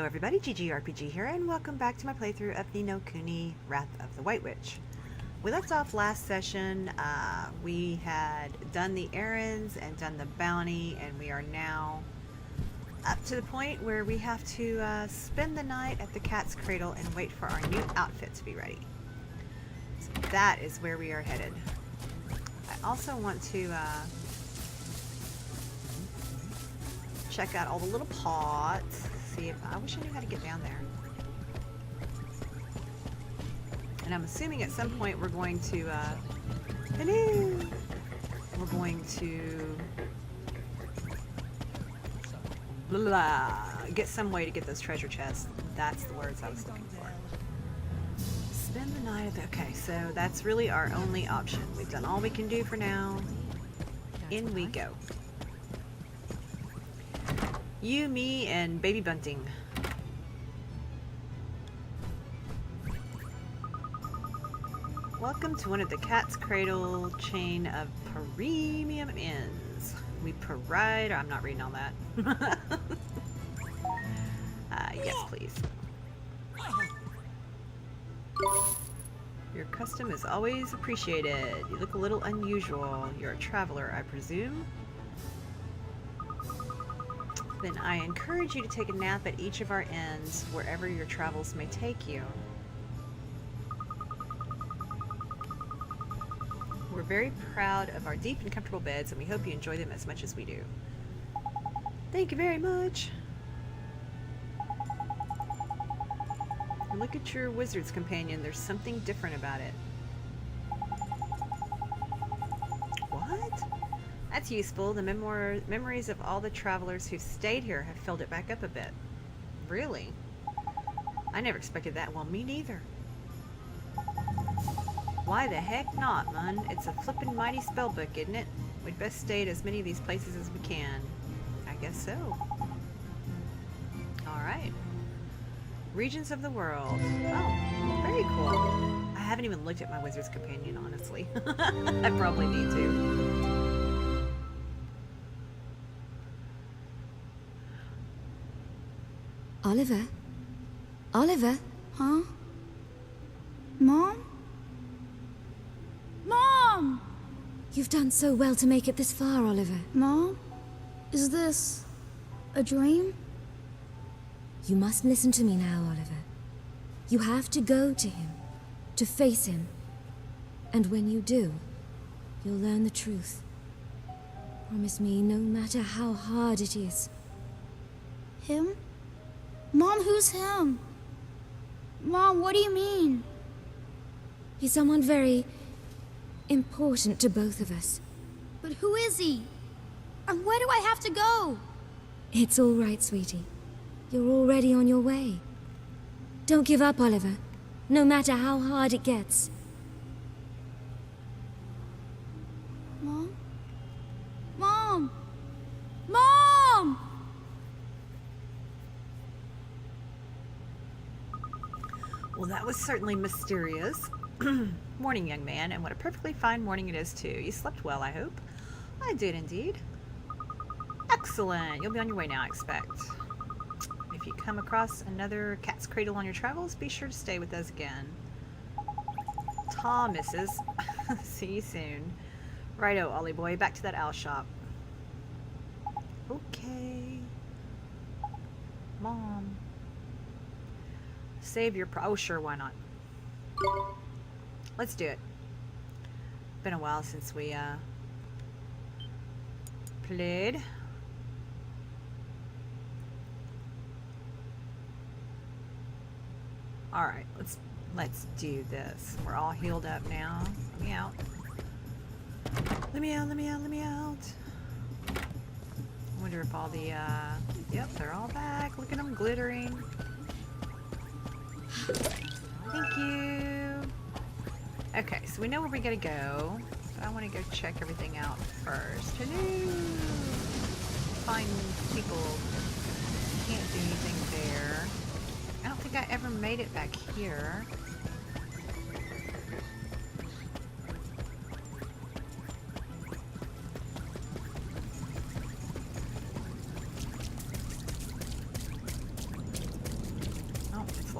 Hello everybody, GGRPG here, and welcome back to my playthrough of the No Kuni Wrath of the White Witch. We left off last session. We had done the errands and done the bounty, and we are now up to the point where we have to spend the night at the cat's cradle and wait for our new outfit to be ready. So that is where we are headed. I also want to check out all the little pots. See if I wish I knew how to get down there. And I'm assuming at some point we're going to hello. We're going to get some way to get those treasure chests. That's the words I was looking for. Spend the night at the okay, so that's really our only option. We've done all we can do for now. In we go. You, me, and Baby Bunting. Welcome to one of the Cat's Cradle chain of premium inns. We provide... I'm not reading all that. Yes, please. Your custom is always appreciated. You look a little unusual. You're a traveler, I presume? Then I encourage you to take a nap at each of our inns, wherever your travels may take you. We're very proud of our deep and comfortable beds, and we hope you enjoy them as much as we do. Thank you very much. Look at your wizard's companion. There's something different about it. What? That's useful. The memories of all the travelers who've stayed here have filled it back up a bit. Really? I never expected that. Well, me neither. Why the heck not, man? It's a flippin' mighty spellbook, isn't it? We'd best stay at as many of these places as we can. I guess so. Alright. Regions of the world. Oh, very cool. I haven't even looked at my wizard's companion, honestly. I probably need to. Oliver? Oliver? Huh? Mom? Mom! You've done so well to make it this far, Oliver. Mom? Is this a dream? You must listen to me now, Oliver. You have to go to him, to face him. And when you do, you'll learn the truth. Promise me, no matter how hard it is. Him? Mom, who's him? Mom, what do you mean? He's someone very important to both of us. But who is he? And where do I have to go? It's all right, sweetie. You're already on your way. Don't give up, Oliver, no matter how hard it gets. Mom? Mom! Mom! Well, that was certainly mysterious. Morning, young man, and what a perfectly fine morning it is, too. You slept well, I hope? I did, indeed. Excellent. You'll be on your way now, I expect. If you come across another cat's cradle on your travels, be sure to stay with us again. Ta, missus. See you soon. Righto, Ollie boy. Back to that owl shop. Okay. Mom. Save your oh, sure, why not? Let's do it. Been a while since we played. Alright, let's do this. We're all healed up now. Let me out. Let me out, let me out, let me out. I wonder if all the yep, they're all back. Look at them glittering. Thank you. Okay, so we know where we gotta go, but I want to go check everything out first. Hello! Find people. Can't do anything there. I don't think I ever made it back here.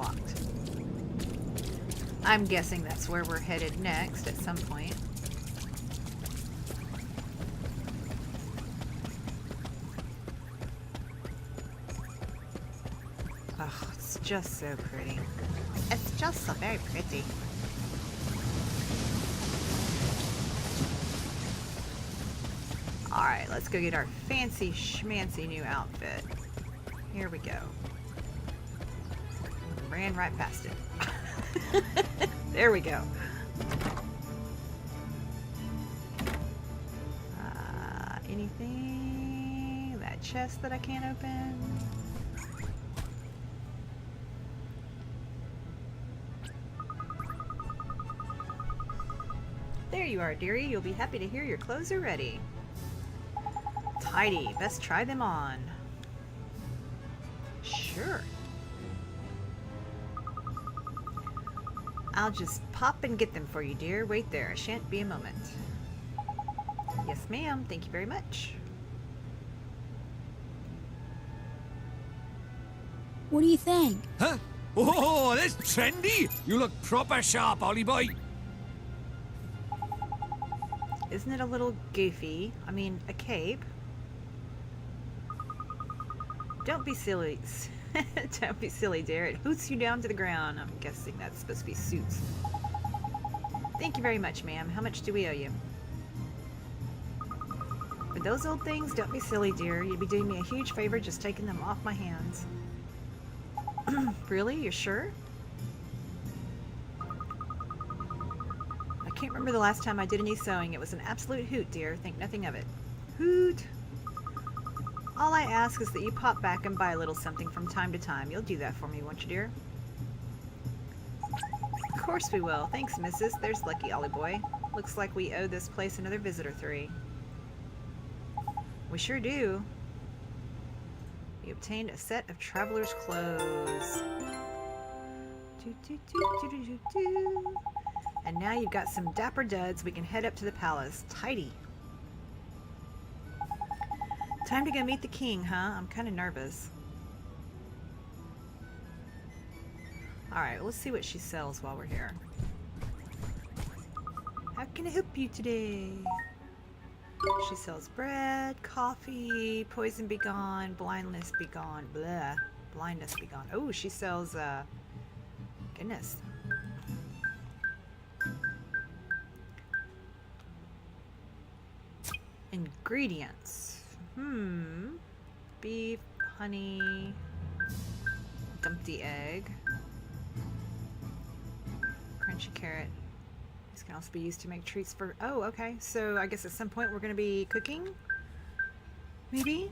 locked. I'm guessing that's where we're headed next at some point. Oh, it's just so pretty. It's just so very pretty. Alright, let's go get our fancy schmancy new outfit. Here we go. Ran right past it. There we go. Anything? That chest that I can't open? There you are, dearie. You'll be happy to hear your clothes are ready. Tidy. Best try them on. Sure. I'll just pop and get them for you, dear. Wait there. I shan't be a moment. Yes, ma'am. Thank you very much. What do you think? Huh? Oh, that's trendy! You look proper sharp, Ollie boy. Isn't it a little goofy? I mean, a cape. Don't be silly. Don't be silly, dear. It hoots you down to the ground. I'm guessing that's supposed to be suits. Thank you very much, ma'am. How much do we owe you? For those old things, don't be silly, dear. You'd be doing me a huge favor just taking them off my hands. Really? You're sure? I can't remember the last time I did any sewing. It was an absolute hoot, dear. Think nothing of it. Hoot! All I ask is that you pop back and buy a little something from time to time. You'll do that for me, won't you, dear? Of course we will. Thanks, missus. There's lucky Ollie boy. Looks like we owe this place another visit or three. We sure do. You obtained a set of traveler's clothes. And now you've got some dapper duds. We can head up to the palace. Tidy. Time to go meet the king, huh? I'm kind of nervous. Alright, let's see what she sells while we're here. How can I help you today? She sells bread, coffee, poison be gone, blindness be gone, blah, blindness be gone. Oh, she sells, goodness. Ingredients. Beef, honey, dumpty egg, crunchy carrot. These can also be used to make treats for... Oh, okay. So I guess at some point we're going to be cooking? Maybe?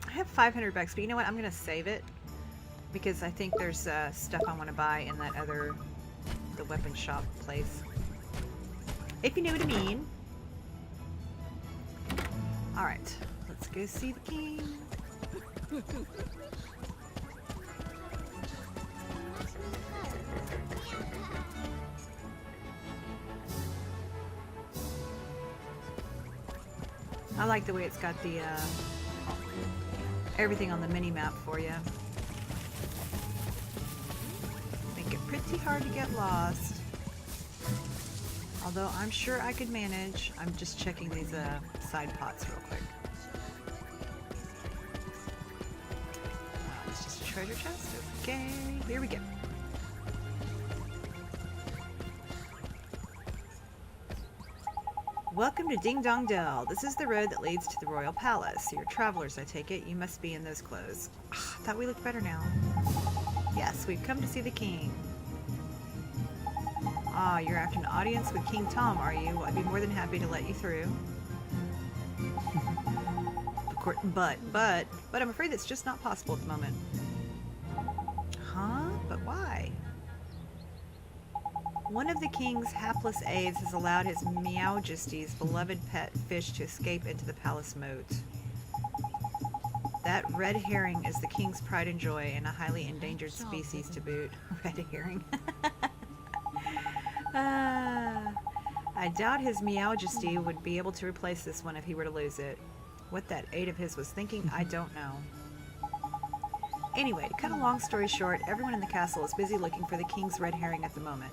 I have 500 bucks, but you know what? I'm going to save it because I think there's stuff I want to buy in that other... the weapon shop place. If you know what I mean. Alright. Let's go see the king. I like the way it's got the everything on the mini map for you. Make it pretty hard to get lost. Although I'm sure I could manage. I'm just checking these side pots real quick. It's just a treasure chest. Okay, here we go. Welcome to Ding Dong Dell. This is the road that leads to the royal palace. You're travelers, I take it. You must be in those clothes. I thought we looked better now. Yes, we've come to see the king. Ah, you're after an audience with King Tom, are you? I'd be more than happy to let you through. Of course, but I'm afraid that's just not possible at the moment. Huh? But why? One of the king's hapless aides has allowed his Meowjesty's beloved pet fish to escape into the palace moat. That red herring is the king's pride and joy, and a highly endangered species to boot. Red herring. I doubt his Meowjesty would be able to replace this one if he were to lose it. What that aide of his was thinking, I don't know. Anyway, to cut a long story short, everyone in the castle is busy looking for the king's red herring at the moment.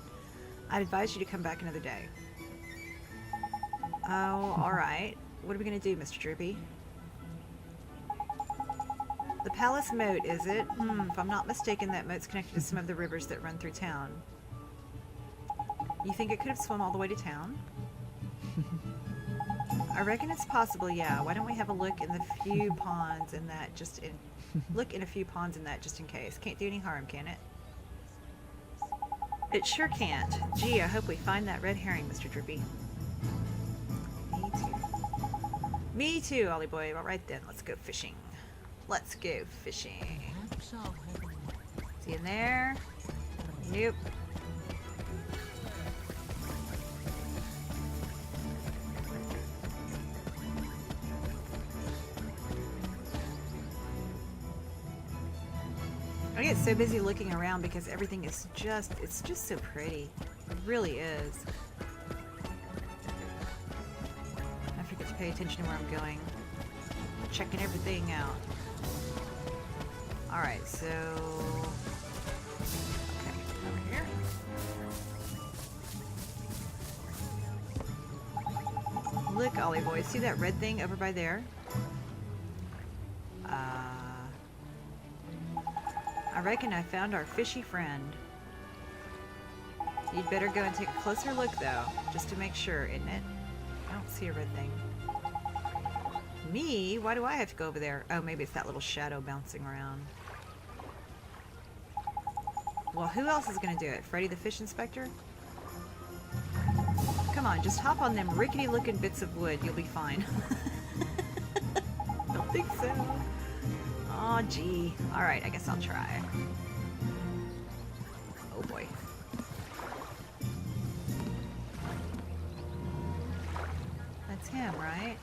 I'd advise you to come back another day. Oh, alright. What are we going to do, Mr. Drippy? The palace moat, is it? If I'm not mistaken, that moat's connected to some of the rivers that run through town. You think it could have swum all the way to town? I reckon it's possible, yeah. Why don't we have a look in the few ponds in that just in... Look in a few ponds in that just in case. Can't do any harm, can it? It sure can't. Gee, I hope we find that red herring, Mr. Drippy. Me too. Me too, Ollie boy. Alright then, let's go fishing. Let's go fishing. See in there? Nope. I get so busy looking around because everything is just, it's just so pretty. It really is. I forget to pay attention to where I'm going. Checking everything out. Alright, so... Okay, over here. Look, Ollie boy, see that red thing over by there? I reckon I found our fishy friend. You'd better go and take a closer look, though, just to make sure, isn't it? I don't see a red thing. Me? Why do I have to go over there? Oh, maybe it's that little shadow bouncing around. Well, who else is going to do it? Freddy the Fish Inspector? Come on, just hop on them rickety-looking bits of wood. You'll be fine. Don't think so. Aw, gee. Alright, I guess I'll try. Oh, boy. That's him, right?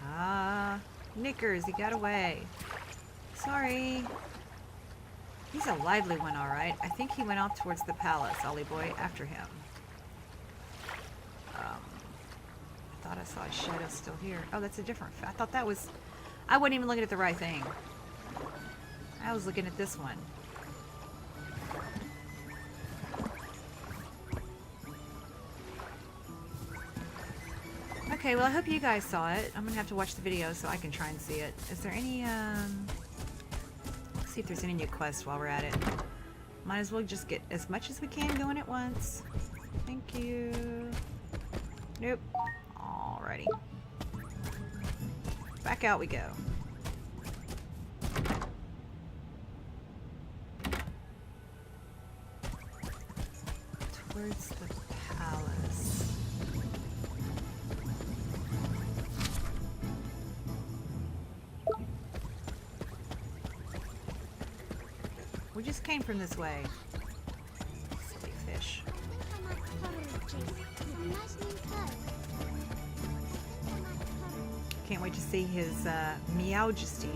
Ah, knickers, he got away. Sorry. He's a lively one, alright. I think he went off towards the palace, Ollie boy, after him. I thought I saw his shadow still here. Oh, that's a different... I thought that was... I wasn't even looking at the right thing. I was looking at this one. Okay, well, I hope you guys saw it. I'm gonna have to watch the video so I can try and see it. Is there any, let's see if there's any new quests while we're at it. Might as well just get as much as we can going at once. Thank you. Nope. Alrighty. Back out we go. Towards the palace. We just came from this way. Silly fish. Can't wait to see his Meowjesty.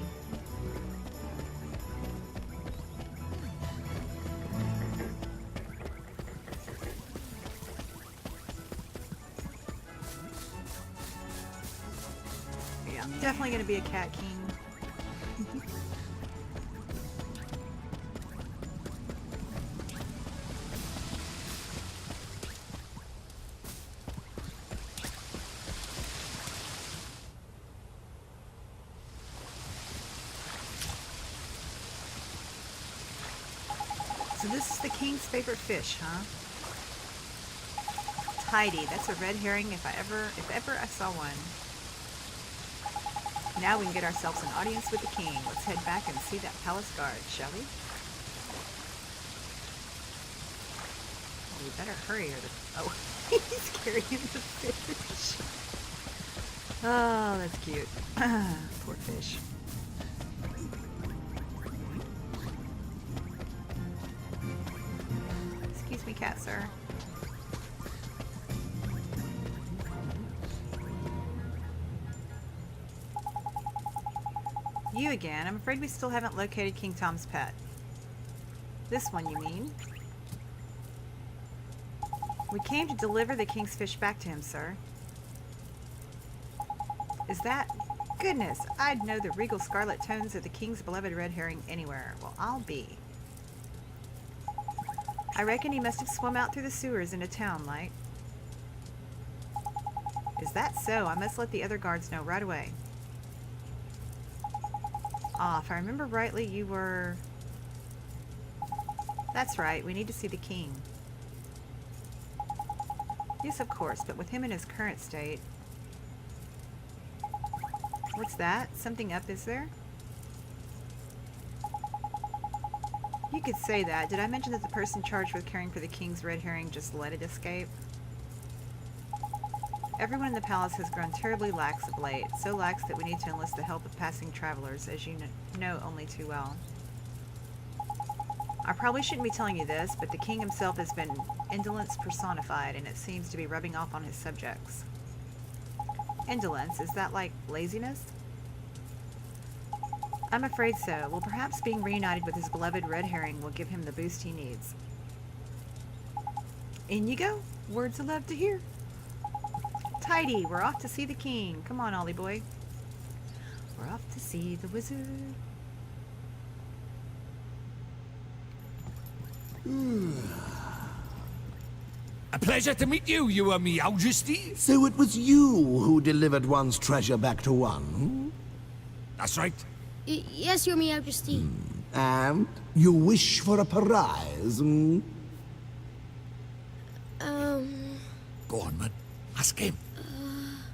Yeah, definitely gonna be a cat king. So this is the king's favorite fish, huh? Tidy. That's a red herring if ever I saw one. Now we can get ourselves an audience with the king. Let's head back and see that palace guard, shall we? We better hurry or the... Oh, he's carrying the fish. Oh, that's cute. Poor fish. Excuse me, cat sir. You again. I'm afraid we still haven't located King Tom's pet. This one, you mean? We came to deliver the king's fish back to him, sir. Is that goodness, I'd know the regal scarlet tones of the king's beloved red herring anywhere. Well, I'll be. I reckon he must have swum out through the sewers into town, like. Is that so? I must let the other guards know right away. Ah, if I remember rightly, you were... That's right, we need to see the king. Yes, of course, but with him in his current state... What's that? Something up, is there? You could say that. Did I mention that the person charged with caring for the king's red herring just let it escape? Everyone in the palace has grown terribly lax of late, so lax that we need to enlist the help of passing travelers, as you know only too well. I probably shouldn't be telling you this, but the king himself has been indolence personified, and it seems to be rubbing off on his subjects. Indolence? Is that like laziness? I'm afraid so. Well, perhaps being reunited with his beloved red herring will give him the boost he needs. In you go. Words I love to hear. Tidy, we're off to see the king. Come on, Ollie boy. We're off to see the wizard. A pleasure to meet you, you Meowjesty. So it was you who delivered one's treasure back to one, hmm? That's right. Yes, Your Majesty. And you wish for a prize, hmm? Go on, man. Ask him.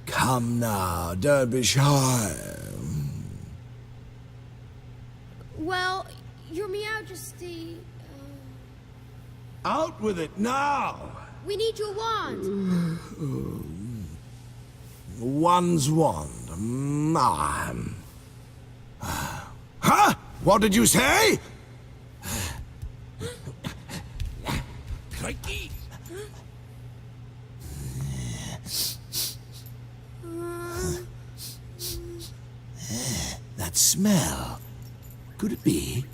Come now, don't be shy. Well, Your Majesty, Out with it now! we need your wand. One's wand. Huh? What did you say? Crikey. That smell. Could it be?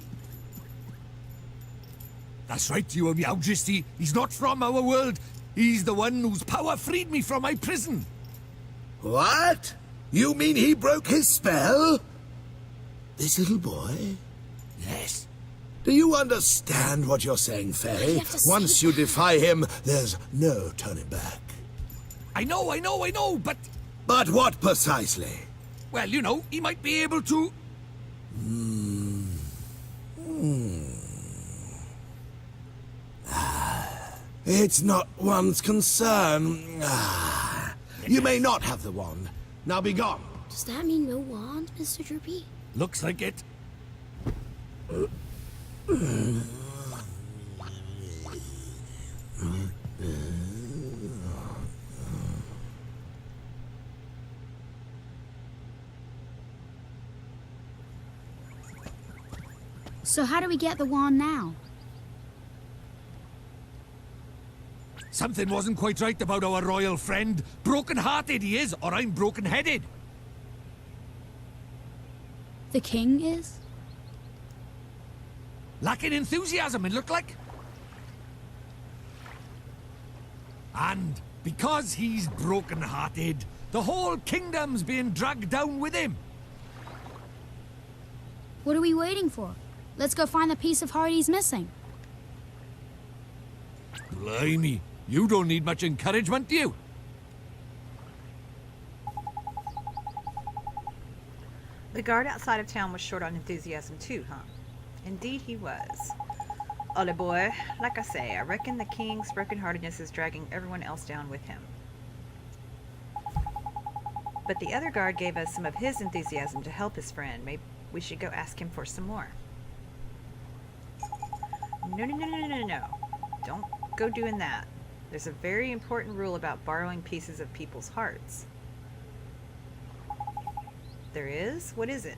That's right, you Meowjesty. He's not from our world. He's the one whose power freed me from my prison. What? You mean he broke his spell? This little boy? Yes. Do you understand what you're saying, Faye? have to see Once you defy him, there's no turning back. I know, but... But what precisely? Well, you know, he might be able to... It's not one's concern. You may not have the wand. Now be gone. Does that mean no wand, Mr. Drippy? Looks like it. So how do we get the wand now? Something wasn't quite right about our royal friend. Broken-hearted he is, or I'm broken-headed. The king is? Lacking enthusiasm, it looked like. And because he's broken-hearted, the whole kingdom's being dragged down with him. What are we waiting for? Let's go find the piece of heart he's missing. Blimey, you don't need much encouragement, do you? The guard outside of town was short on enthusiasm too, huh? Indeed he was. Ollie boy, like I say, I reckon the king's brokenheartedness is dragging everyone else down with him. But the other guard gave us some of his enthusiasm to help his friend. Maybe we should go ask him for some more. No. Don't go doing that. There's a very important rule about borrowing pieces of people's hearts. There is? What is it?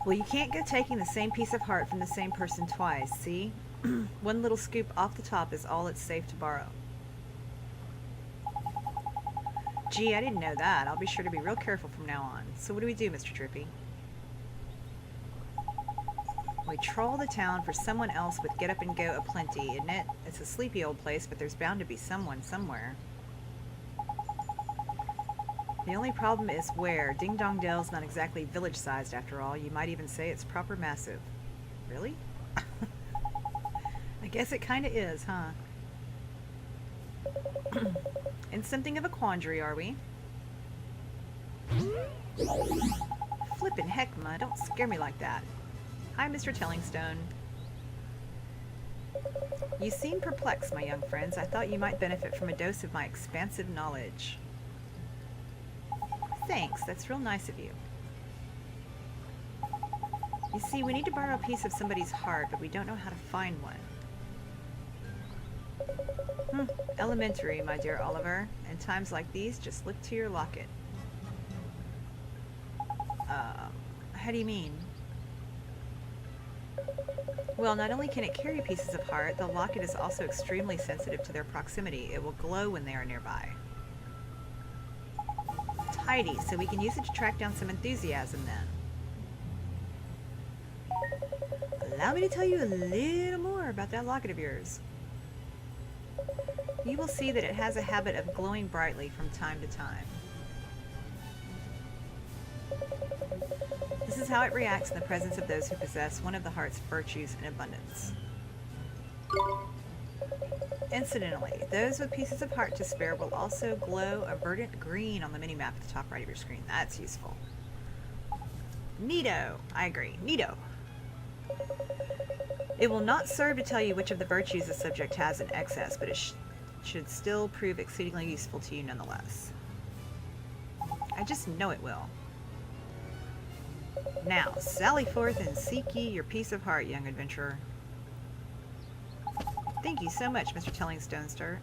Well, you can't go taking the same piece of heart from the same person twice, see? One little scoop off the top is all it's safe to borrow. Gee, I didn't know that. I'll be sure to be real careful from now on. So what do we do, Mr. Drippy? We troll the town for someone else with get up and go aplenty, isn't it? It's a sleepy old place, but there's bound to be someone somewhere. The only problem is where. Ding Dong Dell's not exactly village-sized after all. You might even say it's proper massive. Really? I guess it kinda is, huh? In something of a quandary, are we? Flippin' heck, Ma, don't scare me like that. Hi, Mr. Tellingstone. You seem perplexed, my young friends. I thought you might benefit from a dose of my expansive knowledge. Thanks, that's real nice of you. You see, we need to borrow a piece of somebody's heart, but we don't know how to find one. Elementary, my dear Oliver. In times like these, just look to your locket. How do you mean? Well, not only can it carry pieces of heart, the locket is also extremely sensitive to their proximity. It will glow when they are nearby. Tidy, so we can use it to track down some enthusiasm then. Allow me to tell you a little more about that locket of yours. You will see that it has a habit of glowing brightly from time to time. This is how it reacts in the presence of those who possess one of the heart's virtues in abundance. Incidentally, those with pieces of heart to spare will also glow a verdant green on the mini-map at the top right of your screen. That's useful. Neato! I agree. Neato! It will not serve to tell you which of the virtues the subject has in excess, but it should still prove exceedingly useful to you nonetheless. I just know it will. Now, sally forth and seek ye your piece of heart, young adventurer. Thank you so much, Mr. Tellingstone, sir.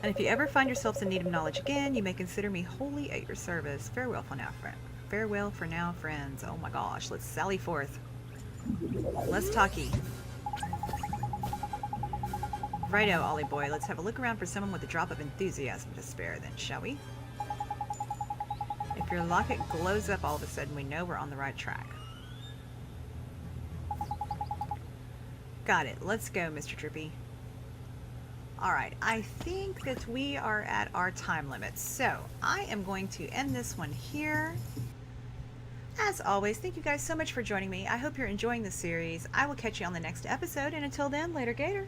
And if you ever find yourselves in need of knowledge again, you may consider me wholly at your service. Farewell for now, friend. Farewell for now, friends. Oh my gosh, let's sally forth. Let's talkie. Righto, Ollie boy. Let's have a look around for someone with a drop of enthusiasm to spare then, shall we? If your locket glows up all of a sudden, we know we're on the right track. Got it. Let's go, Mr. Drippy. Alright, I think that we are at our time limit, so I am going to end this one here. As always, thank you guys so much for joining me. I hope you're enjoying the series. I will catch you on the next episode, and until then, later gator.